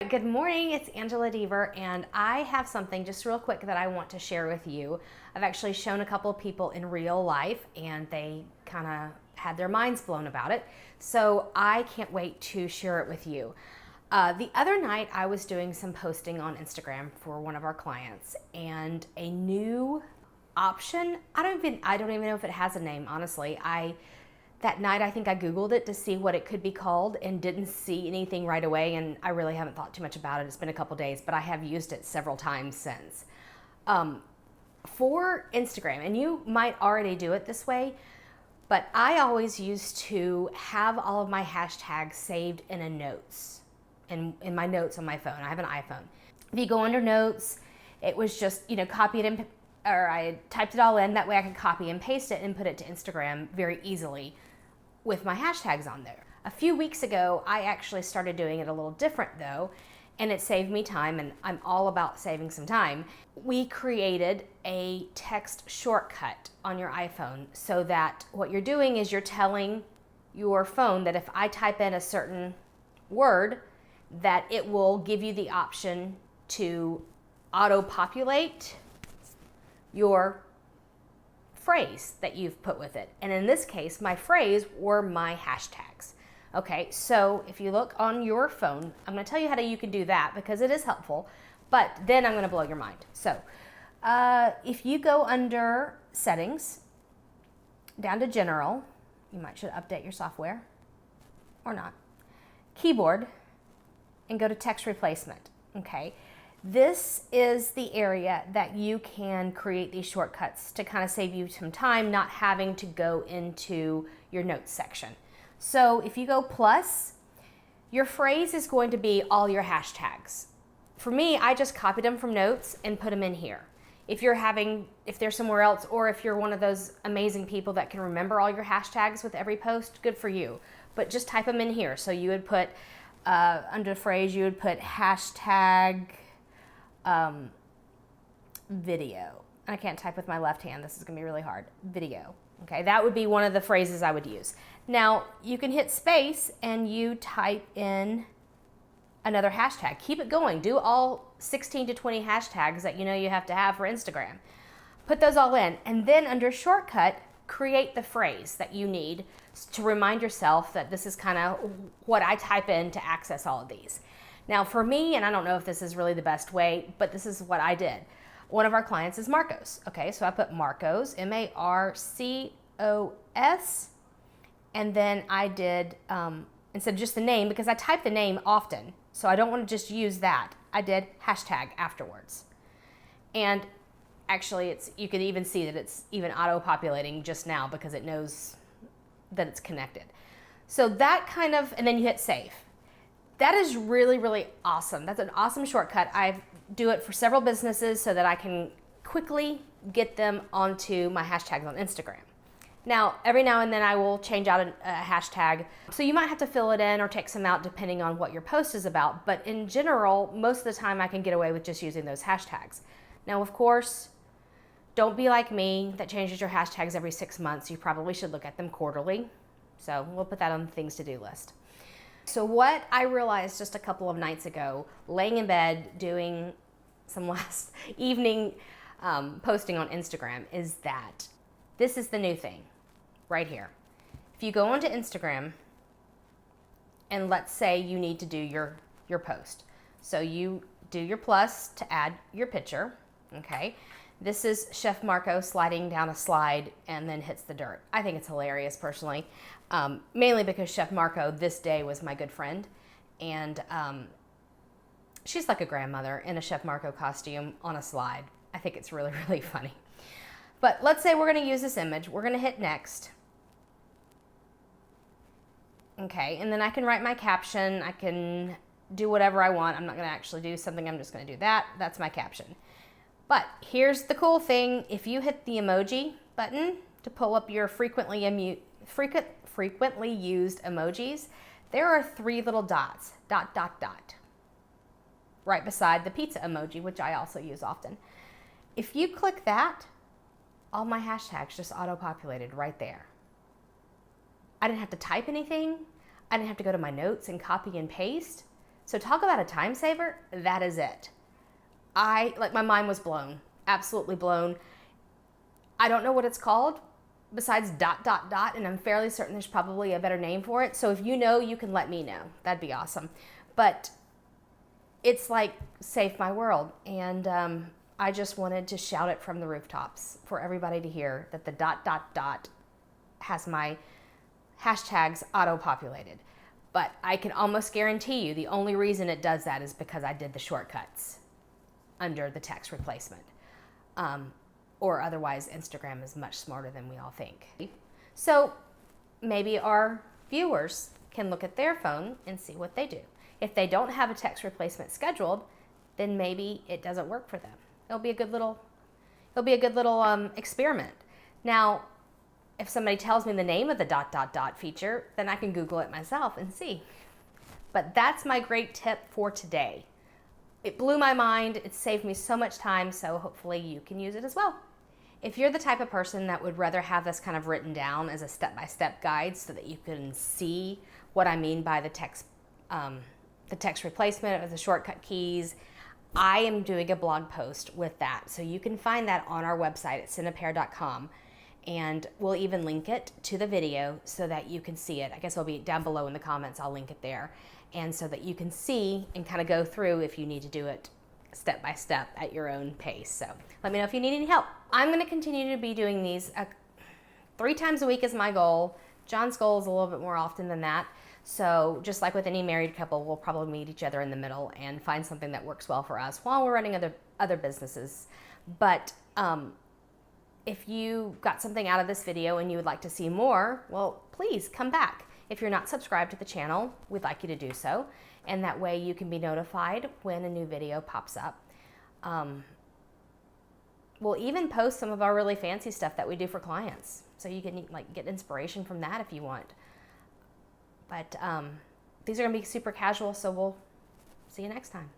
Good morning, it's Angela Deaver, and I have something just real quick that I want to share with you. I've actually shown a couple of people in real life and they kind of had their minds blown about it. So I can't wait to share it with you. The other night I was doing some posting on Instagram for one of our clients, and a new option, I don't even know if it has a name, honestly. That night, I think I Googled it to see what it could be called and didn't see anything right away, and I really haven't thought too much about it. It's been a couple days, but I have used it several times since. For Instagram, and you might already do it this way, but I always used to have all of my hashtags saved in a notes, in my notes on my phone. I have an iPhone. If you go under notes, it was just, copy it and or I typed it all in. That way I could copy and paste it and put it to Instagram very easily with my hashtags on there. A few weeks ago, I actually started doing it a little different though, and it saved me time, and I'm all about saving some time. We created a text shortcut on your iPhone so that what you're doing is you're telling your phone that if I type in a certain word, that it will give you the option to auto-populate your phrase that you've put with it. And in this case, my phrase were my hashtags. Okay, so if you look on your phone, I'm going to tell you how you can do that because it is helpful, but then I'm going to blow your mind. So if you go under settings, down to general, you should update your software or not, keyboard, and go to text replacement. Okay. This is the area that you can create these shortcuts to kind of save you some time not having to go into your notes section. So if you go plus, your phrase is going to be all your hashtags. For me, I just copied them from notes and put them in here. If they're somewhere else, or if you're one of those amazing people that can remember all your hashtags with every post, good for you. But just type them in here. So you would put, under phrase, you would put hashtag video. I can't type with my left hand. This is going to be really hard. Video. Okay, that would be one of the phrases I would use. Now, you can hit space and you type in another hashtag. Keep it going. Do all 16 to 20 hashtags that you have to have for Instagram. Put those all in, and then under shortcut, create the phrase that you need to remind yourself that this is kind of what I type in to access all of these. Now for me, and I don't know if this is really the best way, but this is what I did. One of our clients is Marcos. Okay, so I put Marcos, Marcos, and then I did, instead of just the name, because I type the name often, so I don't want to just use that, I did hashtag afterwards. And actually, you can even see that it's even auto-populating just now because it knows that it's connected. So that kind of, and then you hit save. That is really, really awesome. That's an awesome shortcut. I do it for several businesses so that I can quickly get them onto my hashtags on Instagram. Now, every now and then I will change out a hashtag. So you might have to fill it in or take some out depending on what your post is about. But in general, most of the time I can get away with just using those hashtags. Now, of course, don't be like me that changes your hashtags every 6 months. You probably should look at them quarterly. So we'll put that on the things to do list. So what I realized just a couple of nights ago, laying in bed doing some last evening posting on Instagram, is that this is the new thing right here. If you go onto Instagram and let's say you need to do your post. So you do your plus to add your picture, okay? This is Chef Marco sliding down a slide and then hits the dirt. I think it's hilarious personally, mainly because Chef Marco this day was my good friend, and she's like a grandmother in a Chef Marco costume on a slide. I think it's really, really funny. But let's say we're going to use this image. We're going to hit next. Okay, and then I can write my caption. I can do whatever I want. I'm not going to actually do something. I'm just going to do that. That's my caption. But here's the cool thing. If you hit the emoji button to pull up your frequently used emojis, there are 3 little dots, ... right beside the pizza emoji, which I also use often. If you click that, all my hashtags just auto-populated right there. I didn't have to type anything. I didn't have to go to my notes and copy and paste. So talk about a time saver, that is it. My mind was blown, absolutely blown. I don't know what it's called besides ... and I'm fairly certain there's probably a better name for it. So if you know, you can let me know. That'd be awesome. But it's like saved my world. And I just wanted to shout it from the rooftops for everybody to hear that the ... has my hashtags auto-populated. But I can almost guarantee you the only reason it does that is because I did the shortcuts under the text replacement. Or otherwise, Instagram is much smarter than we all think. So maybe our viewers can look at their phone and see what they do. If they don't have a text replacement scheduled, then maybe it doesn't work for them. It'll be a good little experiment. Now, if somebody tells me the name of the ... feature, then I can Google it myself and see. But that's my great tip for today. It blew my mind. It saved me so much time, so hopefully you can use it as well. If you're the type of person that would rather have this kind of written down as a step-by-step guide so that you can see what I mean by the text replacement or the shortcut keys, I am doing a blog post with that. So you can find that on our website at cinepear.com. And we'll even link it to the video so that you can see it. I guess it'll be down below in the comments. I'll link it there. And so that you can see and kind of go through if you need to do it step by step at your own pace. So let me know if you need any help. I'm going to continue to be doing these 3 times a week is my goal. John's goal is a little bit more often than that. So just like with any married couple, we'll probably meet each other in the middle and find something that works well for us while we're running other businesses. But if you got something out of this video and you would like to see more, well, please come back. If you're not subscribed to the channel, we'd like you to do so. And that way you can be notified when a new video pops up. We'll even post some of our really fancy stuff that we do for clients. So you can get inspiration from that if you want. But these are gonna be super casual, so we'll see you next time.